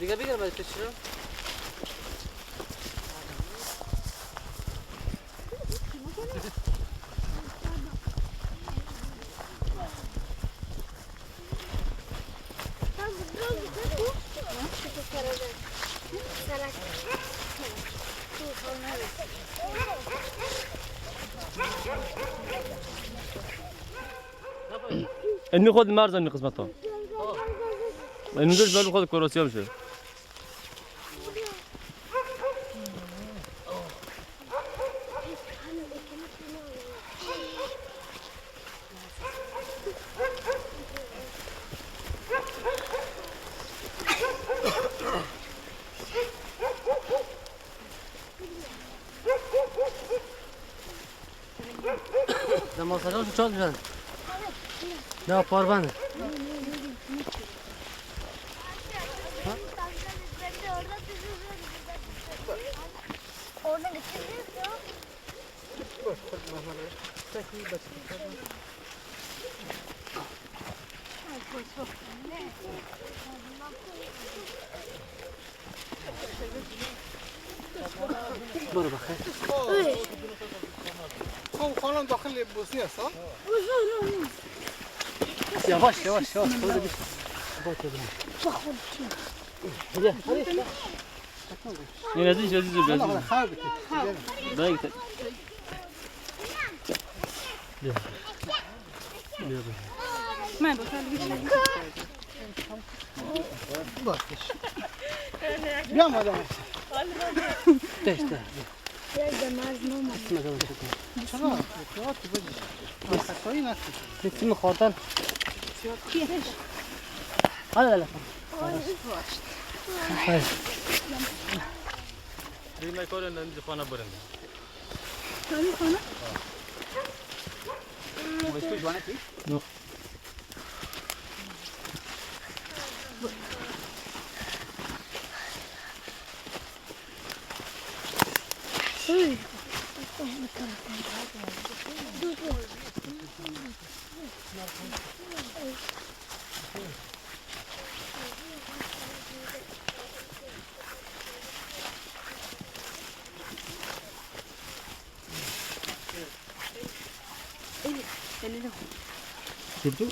دیگه بگیر باید چرا؟ اینو خود مرز این قسمت ها اینو داشت برای خود کراسی ها میشه زمان سجاش چند میشن؟ نه پاربند برو بخیر خانم داخل بوسی هست ها؟ یواش یواش یواش خود بیش این عزیز عزیز خانم خواب باید من بخوام بیا مادام تشت چرا؟ خیات بجی خطایی نکنی تیم خاطر حالا دیگه کار نمیشه خانه برند تاری خانه مشکل جوانه چی؟ نه Durdu.